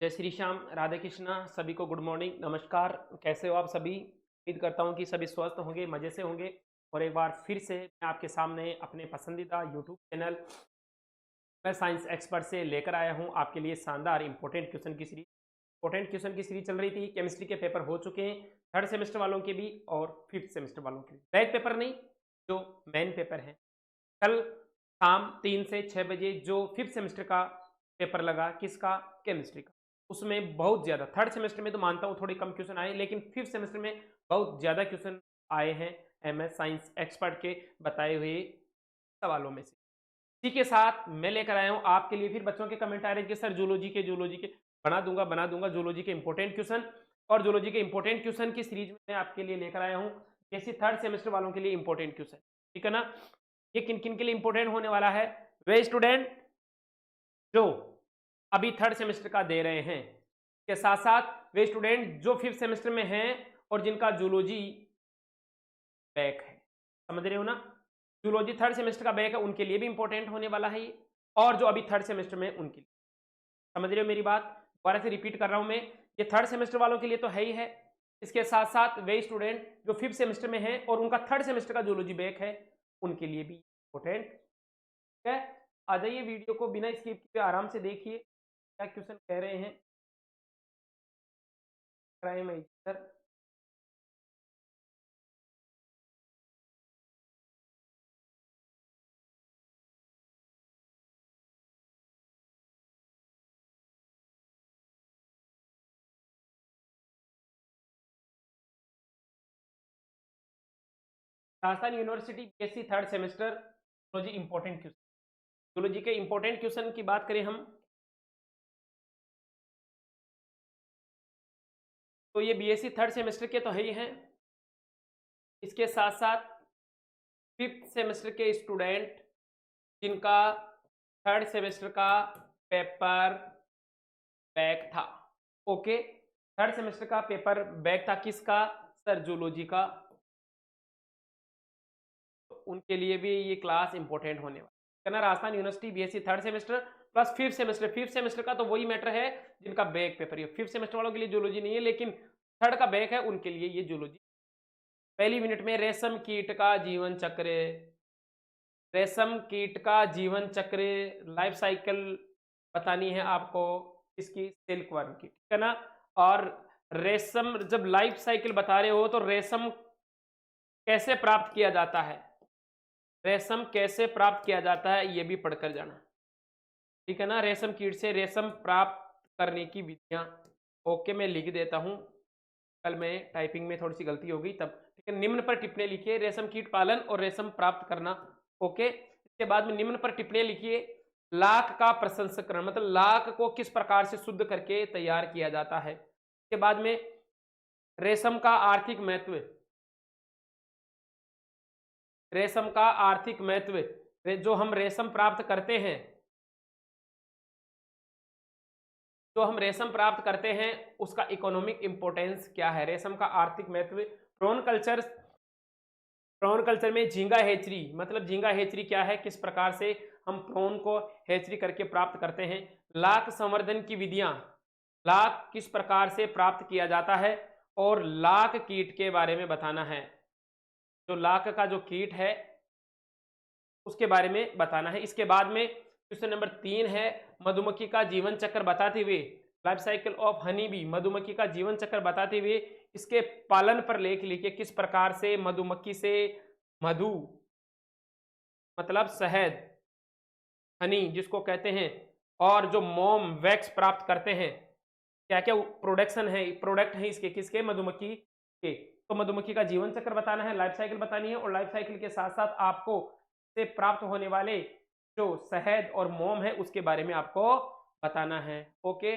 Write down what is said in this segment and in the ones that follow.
जय श्री श्याम, राधे कृष्णा। सभी को गुड मॉर्निंग, नमस्कार। कैसे हो आप सभी? उम्मीद करता हूँ कि सभी स्वस्थ होंगे, मज़े से होंगे। और एक बार फिर से मैं आपके सामने अपने पसंदीदा यूट्यूब चैनल मैं साइंस एक्सपर्ट से लेकर आया हूँ आपके लिए शानदार इंपॉर्टेंट क्वेश्चन की सीरीज। इंपॉर्टेंट क्वेश्चन की सीरीज चल रही थी, केमिस्ट्री के पेपर हो चुके हैं, थर्ड सेमेस्टर वालों के भी और फिफ्थ सेमेस्टर वालों के भी। बैक पेपर नहीं, जो मेन पेपर है। कल शाम 3 से 6 बजे जो फिफ्थ सेमेस्टर का पेपर लगा, किसका? केमिस्ट्री का। उसमें बहुत ज़्यादा, थर्ड सेमेस्टर में तो मानता हूँ थोड़े कम क्वेश्चन आए, लेकिन फिफ्थ सेमेस्टर में बहुत ज़्यादा क्वेश्चन आए हैं एमएस साइंस एक्सपर्ट के बताए हुए सवालों में से। इसी के साथ मैं लेकर आया हूँ आपके लिए, फिर बच्चों के कमेंट आ रहे हैं कि सर जूलॉजी के बना दूंगा जूलॉजी के इंपॉर्टेंट क्वेश्चन। और जूलॉजी के इंपॉर्टेंट क्वेश्चन की सीरीज में मैं आपके लिए लेकर आया हूँ जैसे थर्ड सेमेस्टर वालों के लिए इंपॉर्टेंट क्वेश्चन। ठीक है ना? ये किन किन के लिए इंपॉर्टेंट होने वाला है? वे स्टूडेंट जो अभी थर्ड सेमेस्टर का दे रहे हैं, के साथ साथ वे स्टूडेंट जो फिफ्थ सेमेस्टर में हैं और जिनका जूलॉजी बैक है। समझ रहे हो ना? जूलॉजी थर्ड सेमेस्टर का बैक है, उनके लिए भी इंपॉर्टेंट होने वाला है ये। और जो अभी थर्ड सेमेस्टर में उनके लिए। समझ रहे हो मेरी बात? दोबारा से रिपीट कर रहा हूं मैं, ये थर्ड सेमेस्टर वालों के लिए तो है ही है। इसके साथ साथ वे स्टूडेंट जो फिफ्थ सेमेस्टर में हैं और उनका थर्ड सेमेस्टर का जूलॉजी बैक है, उनके लिए भी इंपॉर्टेंट है। आ जाइए, वीडियो को बिना स्किप किए आराम से देखिए क्या क्वेश्चन कह रहे हैं। Crime sir, Rajasthan university BSc third semester zoology important question. Zoology के इंपॉर्टेंट क्वेश्चन की बात करें हम, तो ये बीएससी थर्ड सेमेस्टर के तो है ही हैं। इसके साथ साथ फिफ्थ सेमेस्टर के स्टूडेंट जिनका थर्ड सेमेस्टर का पेपर बैक था। ओके, थर्ड सेमेस्टर का पेपर बैक था, किसका? सर जूलॉजी का। तो उनके लिए भी ये क्लास इंपॉर्टेंट होने वाला है ना। Rajasthan university BSc third semester plus fifth semester का तो वही मैटर है जिनका बैक पेपर है। फिफ्थ सेमेस्टर वालों के लिए जूलॉजी नहीं है, लेकिन थर्ड का बैक है उनके लिए ये जूलॉजी। पहली यूनिट में रेशम कीट का जीवन चक्र, रेशम कीट का जीवन चक्र लाइफ साइकिल बतानी है आपको, इसकी सिल्क वर्म की। ठीक है ना? और रेशम जब लाइफ साइकिल बता रहे हो तो रेशम कैसे प्राप्त किया जाता है, रेशम कैसे प्राप्त किया जाता है ये भी पढ़कर जाना। ठीक है ना? रेशम कीट से रेशम प्राप्त करने की विधियां। ओके, मैं लिख देता हूं, कल में टाइपिंग में थोड़ी सी गलती हो गई तब। ठीक है, निम्न पर टिप्पणी लिखिए, रेशम कीट पालन और रेशम प्राप्त करना। ओके, इसके बाद में निम्न पर टिप्पणी लिखिए, लाख का प्रसंस्करण, मतलब लाख को किस प्रकार से शुद्ध करके तैयार किया जाता है। इसके बाद में रेशम का आर्थिक महत्व, रेशम का आर्थिक महत्व, जो हम रेशम प्राप्त करते हैं, जो हम रेशम प्राप्त करते हैं उसका इकोनॉमिक इंपोर्टेंस क्या है, रेशम का आर्थिक महत्व। प्रोन कल्चर, प्रोन कल्चर में झींगा हेचरी, मतलब झींगा हेचरी क्या है, किस प्रकार से हम प्रोन को हेचरी करके प्राप्त करते हैं। लाख संवर्धन की विधियां, लाख किस प्रकार से प्राप्त किया जाता है, और लाख कीट के बारे में बताना है। जो लाख का जो कीट है उसके बारे में बताना है। इसके बाद में क्वेश्चन नंबर 3 है, मधुमक्खी का जीवन चक्र बताते हुए, life cycle of honey bee, मधुमक्खी का जीवन चक्र बताते हुए इसके पालन पर लेख लिखिए, किस प्रकार से मधुमक्खी से मधु मतलब शहद, हनी जिसको कहते हैं, और जो मोम वैक्स प्राप्त करते हैं, क्या क्या प्रोडक्शन है, प्रोडक्ट है इसके, किसके? मधुमक्खी के। तो मधुमक्खी का जीवन चक्र बताना है, लाइफ साइकिल बतानी है, और लाइफ साइकिल के साथ साथ आपको से प्राप्त होने वाले जो शहद और मोम है उसके बारे में आपको बताना है। ओके,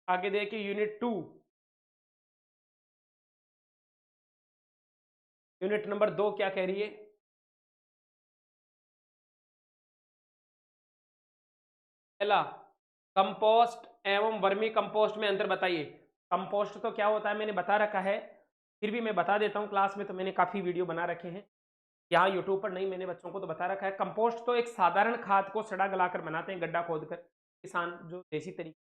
आगे देखिए यूनिट 2, यूनिट नंबर 2 क्या कह रही है? पहला, कंपोस्ट एवं वर्मी कंपोस्ट में अंतर बताइए। कंपोस्ट तो क्या होता है मैंने बता रखा है, फिर भी मैं बता देता हूँ, क्लास में तो मैंने काफी वीडियो बना रखे हैं। यहाँ यूट्यूब पर नहीं, मैंने बच्चों को तो बता रखा है। कंपोस्ट तो एक साधारण खाद को सड़ा गलाकर बनाते हैं, गड्ढा खोदकर, किसान जो देसी तरीके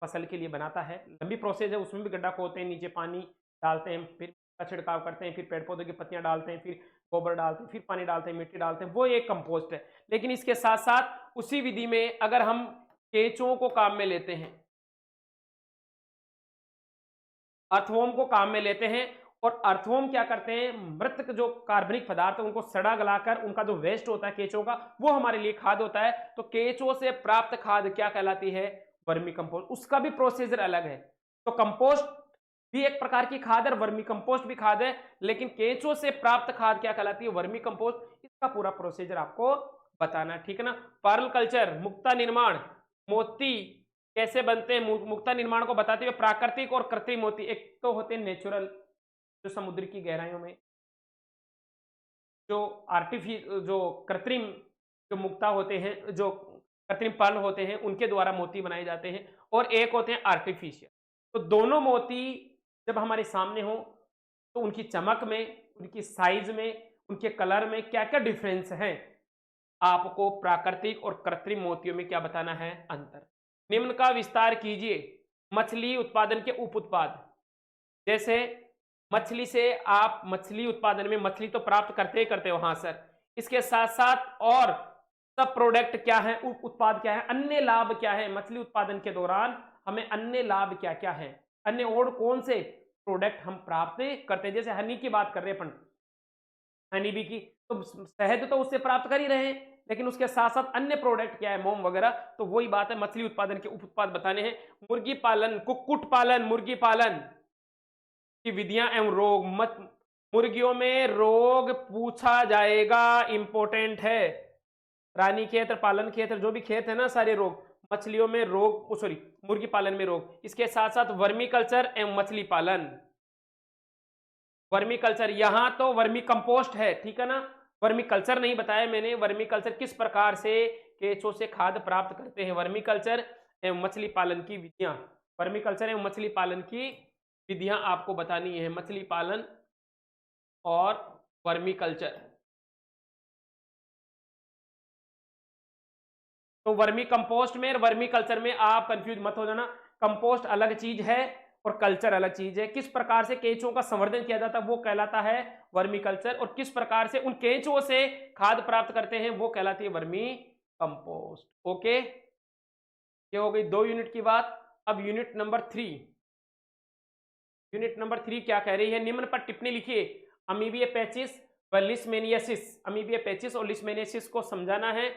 फसल के लिए बनाता है। लंबी प्रोसेस है, उसमें भी गड्ढा खोदते हैं, नीचे पानी डालते हैं, फिर का छिड़काव करते हैं, फिर पेड़ पौधों की पत्तियां डालते हैं, फिर गोबर डालते हैं, फिर पानी डालते हैं, मिट्टी डालते हैं, वो एक कंपोस्ट है। लेकिन इसके साथ साथ उसी विधि में अगर हम केंचुओं को काम में लेते हैं, अर्थवॉर्म को काम में लेते हैं, और अर्थवॉर्म क्या करते हैं, मृत जो कार्बनिक पदार्थ है उनको सड़ा गलाकर उनका जो वेस्ट होता है केंचुओं का, वो हमारे लिए खाद होता है। तो केंचुओं से प्राप्त खाद क्या कहलाती है, वर्मी कंपोस्ट। उसका भी प्रोसीजर अलग है। तो कंपोस्ट भी एक प्रकार की खाद है, वर्मी कंपोस्ट भी खाद है, लेकिन केंचुओं से प्राप्त खाद क्या कहलाती है, वर्मी कंपोस्ट। इसका पूरा प्रोसीजर आपको बताना है, ठीक है ना। पर्ल कल्चर, मुक्ता निर्माण, मोती कैसे बनते हैं, मुक्ता निर्माण को बताते हुए प्राकृतिक और कृत्रिम मोती। एक तो होते हैं नेचुरल, जो समुद्र की गहराइयों में, जो जो कृत्रिम जो मुक्ता होते हैं, जो कृत्रिम पर्ल होते हैं, उनके द्वारा मोती बनाए जाते हैं, और एक होते हैं आर्टिफिशियल। तो दोनों मोती जब हमारे सामने हो तो उनकी चमक में, उनकी साइज में, उनके कलर में क्या क्या डिफरेंस है, आपको प्राकृतिक और कृत्रिम मोतियों में क्या बताना है, अंतर। निम्न का विस्तार कीजिए। मछली उत्पादन के उप उत्पाद, जैसे मछली से आप मछली उत्पादन में मछली तो प्राप्त करते ही करते हो, हाँ सर, इसके साथ साथ और सब प्रोडक्ट क्या है, उप उत्पाद क्या है, अन्य लाभ क्या है, मछली उत्पादन के दौरान हमें अन्य लाभ क्या क्या है, अन्य और कौन से प्रोडक्ट हम प्राप्त करते हैं। जैसे हनी की बात कर रहे हैं अपन, हनी बी की, तो शहद तो उससे प्राप्त कर ही रहे हैं, लेकिन उसके साथ साथ अन्य प्रोडक्ट क्या है, मोम वगैरह। तो वही बात है, मछली उत्पादन के उप उत्पाद बताने हैं। मुर्गी पालन, कुक्कुट पालन, मुर्गी पालन की विधियां एवं रोग। मत मुर्गियों में रोग पूछा जाएगा, इंपॉर्टेंट है। रानी क्षेत्र, पालन क्षेत्र, जो भी खेत है ना, सारे रोग। मछलियों में रोग, सॉरी, मुर्गी पालन में रोग। इसके साथ साथ वर्मी कल्चर एवं मछली पालन। वर्मी कल्चर, यहां तो वर्मी कंपोस्ट है, ठीक है ना, वर्मी कल्चर नहीं बताया मैंने। वर्मी कल्चर किस प्रकार से केंचुओं से खाद प्राप्त करते हैं, वर्मी कल्चर एवं मछली पालन की विधियां। वर्मी कल्चर एवं मछली पालन की विधियां आपको बतानी है, मछली पालन और वर्मी कल्चर। तो वर्मी कंपोस्ट में और वर्मी कल्चर में आप कंफ्यूज मत हो जाना। कंपोस्ट अलग चीज है और कल्चर अलग चीज है। किस प्रकार से केंचुओं का संवर्धन किया जाता है वो कहलाता है वर्मी कल्चर, और किस प्रकार से उन केंचुओं से खाद प्राप्त करते हैं वो कहलाती है वर्मी कंपोस्ट। ओके, ये हो गई 2 यूनिट की बात। अब यूनिट नंबर 3। यूनिट नंबर 3 क्या कह रही है, निम्न पर टिप्पणी लिखिए। अमीबिया पैचिस व लिस्मेनियासिस, अमीबिया पैचिस और लिस्मेनियासिस को समझाना है।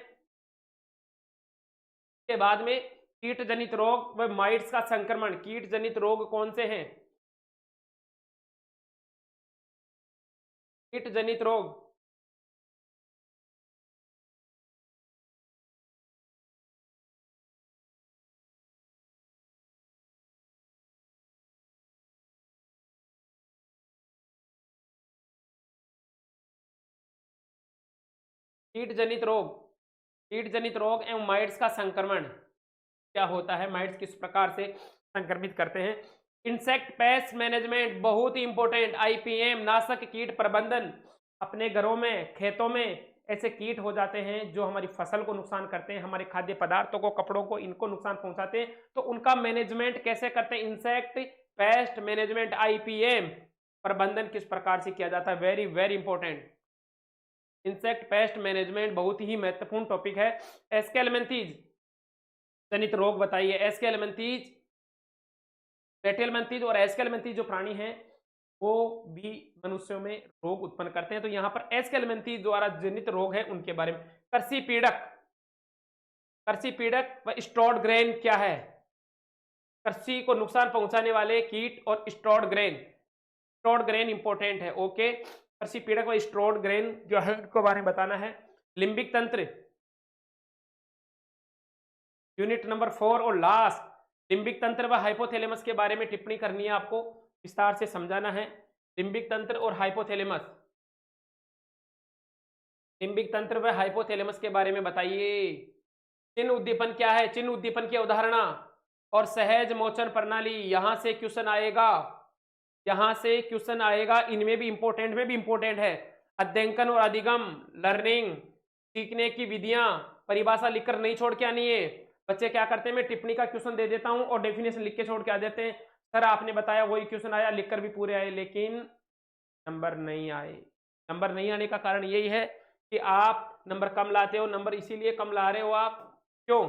के बाद में कीट जनित रोग व माइट्स का संक्रमण। कीट जनित रोग कौन से हैं, कीट जनित रोग, कीट जनित रोग, कीट जनित रोग एवं माइट्स का संक्रमण क्या होता है, माइट्स किस प्रकार से संक्रमित करते हैं। इंसेक्ट पेस्ट मैनेजमेंट बहुत ही इंपॉर्टेंट। आईपीएम, नाशक कीट प्रबंधन। अपने घरों में, खेतों में ऐसे कीट हो जाते हैं जो हमारी फसल को नुकसान करते हैं, हमारे खाद्य पदार्थों को, कपड़ों को, इनको नुकसान पहुंचाते हैं। तो उनका मैनेजमेंट कैसे करते हैं, इंसेक्ट पेस्ट मैनेजमेंट, आईपीएम प्रबंधन किस प्रकार से किया जाता है, very very important. Insect pest management बहुत ही महत्वपूर्ण टॉपिक है। एस्केलमेंथीज जनित रोग बताइए। एस्केलमेंथीज, पेटेलमेंथीज और एस्केलमेंथीज जो प्राणी हैं वो भी मनुष्यों में रोग उत्पन्न करते हैं। तो यहाँ पर एस्केलमेंथीज द्वारा जनित रोग है उनके बारे में। कृषि पीड़क, कृषि पीड़क व स्टोर्ड ग्रेन क्या है, कृषि को नुकसान पहुंचाने वाले कीट और stored grain. Stored grain important है। ओके, कृषि पीड़क व स्टोर्ड ग्रेन जो है उनको बारे में बताना है। लिम्बिक तंत्र, यूनिट नंबर 4 और लास्ट। लिम्बिक तंत्र व हाइपोथैलेमस के बारे में टिप्पणी करनी है, आपको विस्तार से समझाना है। लिम्बिक तंत्र और हाइपोथैलेमस, लिम्बिक तंत्र व हाइपोथैलेमस के बारे में बताइए। चिन्ह उद्दीपन क्या है, चिन्ह उद्दीपन की अवधारणा और सहज मोचन प्रणाली। यहां से क्वेश्चन आएगा, यहां से क्वेश्चन आएगा, इनमें भी इंपॉर्टेंट में भी इंपॉर्टेंट है। अध्ययन और अधिगम, लर्निंग, सीखने की विधियां, परिभाषा लिखकर नहीं छोड़ के आनी है। बच्चे क्या करते हैं, मैं टिप्पणी का क्वेश्चन दे देता हूं और डेफिनेशन लिख के छोड़ के आ देते हैं, सर आपने बताया वही क्वेश्चन आया, लिखकर भी पूरे आए, लेकिन नंबर नहीं आए। नंबर नहीं आने का कारण यही है कि आप नंबर कम लाते हो। नंबर इसीलिए कम ला रहे हो आप, क्यों?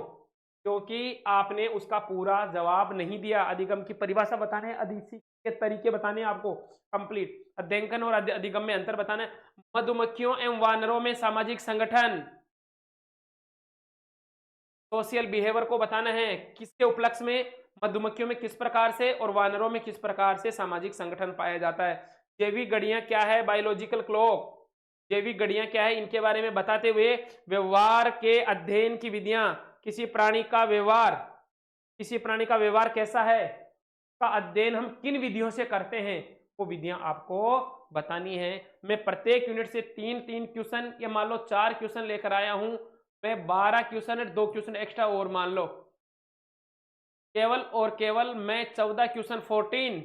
क्योंकि आपने उसका पूरा जवाब नहीं दिया। अधिगम की परिभाषा बताने हैं, अधिसी के तरीके बताने हैं आपको कंप्लीट। अध्ययन और अधिगम में अंतर बताना है। मधुमक्खियों एवं वानरों में सामाजिक संगठन, सोशल बिहेवियर को बताना है। किसके उपलक्ष्य में? मधुमक्खियों में किस प्रकार से और वानरों में किस प्रकार से सामाजिक संगठन पाया जाता है। जैविक घड़ियां क्या है, बायोलॉजिकल क्लॉक, जैविक घड़ियां क्या है, इनके बारे में बताते हुए व्यवहार के अध्ययन की विधियां, किसी प्राणी का व्यवहार, किसी प्राणी का व्यवहार कैसा है का अध्ययन हम किन विधियों से करते हैं, वो विधियां आपको बतानी है। मैं प्रत्येक यूनिट से 3-3 क्वेश्चन या मान लो 4 क्वेश्चन लेकर आया हूं। मैं 12 क्वेश्चन है, 2 क्वेश्चन एक्स्ट्रा और मान लो, केवल और केवल मैं 14 क्वेश्चन 14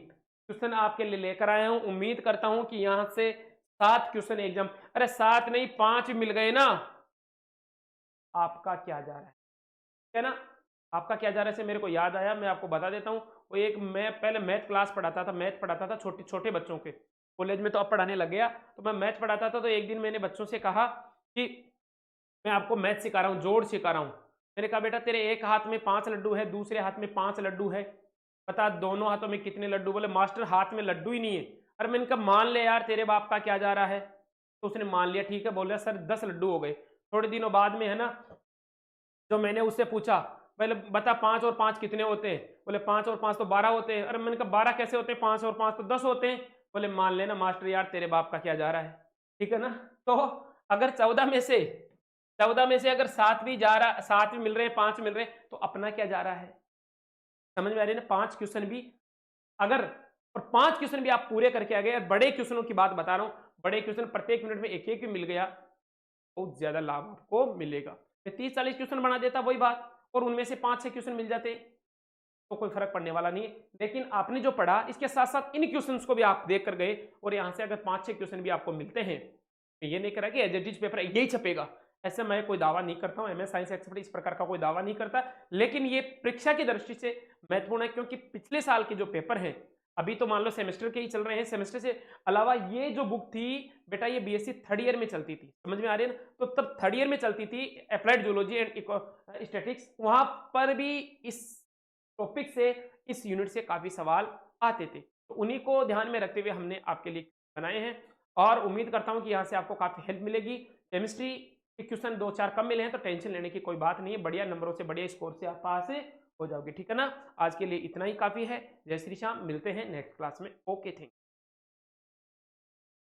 क्वेश्चन आपके लिए लेकर आया हूं। उम्मीद करता हूं कि यहां से 7 क्वेश्चन एग्जाम, अरे 7 नहीं 5 मिल गए ना, आपका क्या जा रहा है ना? आपका क्या जा रहा है से मेरे को याद आया, मैं आपको बता देता हूं। वो एक, मैं पहले मैथ क्लास पढ़ाता था, मैथ पढ़ाता था छोटे छोटे बच्चों के, कॉलेज में तो अब पढ़ाने लग गया। तो मैं मैथ पढ़ाता था, तो एक दिन मैंने बच्चों से कहा कि मैं आपको मैथ सिखा रहा हूँ, जोड़ सिखा रहा हूँ। मैंने कहा बेटा तेरे एक हाथ में 5 लड्डू है, दूसरे हाथ में 5 लड्डू है, बता दोनों हाथों में कितने लड्डू? बोले मास्टर हाथ में लड्डू ही नहीं है। अरे मैंने कहा मान ले यार, तेरे बाप का क्या जा रहा है? तो उसने मान लिया, ठीक है। बोल रहा सर 10 लड्डू हो गए। थोड़े दिनों बाद में है ना, जो मैंने उससे पूछा, पहले बता 5 और 5 कितने होते हैं? बोले 5 और 5 तो 12 होते हैं। अरे मैंने कहा 12 कैसे होते हैं? 5 और 5 तो 10 होते हैं। बोले मान लेना मास्टर यार, तेरे बाप का क्या जा रहा है? ठीक है ना? तो अगर 14 में से अगर 7 भी जा रहा, 7 भी मिल रहे हैं, 5 मिल रहे हैं, तो अपना क्या जा रहा है? समझ में आ रही है ना? 5 क्वेश्चन भी अगर, और 5 क्वेश्चन भी आप पूरे करके आ गए, बड़े क्वेश्चनों की बात बता रहा हूं, बड़े क्वेश्चन प्रत्येक मिनट में एक एक भी मिल गया, बहुत ज्यादा लाभ आपको मिलेगा। 30-40 क्वेश्चन बना देता वही बात, और उनमें से 5-6 क्वेश्चन मिल जाते, तो कोई फर्क पड़ने वाला नहीं है। लेकिन आपने जो पढ़ा, इसके साथ साथ इन क्वेश्चंस को भी आप देख कर गए, और यहां से अगर 5-6 क्वेश्चन भी आपको मिलते हैं, तो ये नहीं करा कि एज इट इज पेपर यही छपेगा, ऐसे मैं कोई दावा नहीं करता हूं। एमएस साइंस एक्सपर्ट इस प्रकार का कोई दावा नहीं करता, लेकिन ये परीक्षा की दृष्टि से महत्वपूर्ण है, क्योंकि पिछले साल के जो पेपर हैं, अभी तो मान लो सेमेस्टर के ही चल रहे हैं, सेमेस्टर से अलावा ये जो बुक थी बेटा, ये बीएससी थर्ड ईयर में चलती थी, समझ में आ रही है ना? तो तब थर्ड ईयर में चलती थी, अप्लाइड जूलॉजी एंड स्टैटिक्स, वहां पर भी इस टॉपिक से, इस यूनिट से काफी सवाल आते थे। तो उन्हीं को ध्यान में रखते हुए हमने आपके लिए बनाए हैं, और उम्मीद करता हूं कि यहां से आपको काफी हेल्प मिलेगी। केमिस्ट्री के क्वेश्चन 2-4 कम मिले हैं, तो टेंशन लेने की कोई बात नहीं है, बढ़िया नंबरों से, बढ़िया स्कोर से आप पास हो जाओगे, ठीक है ना? आज के लिए इतना ही काफी है। जय श्री श्याम, मिलते हैं नेक्स्ट क्लास में। Okay, thank you.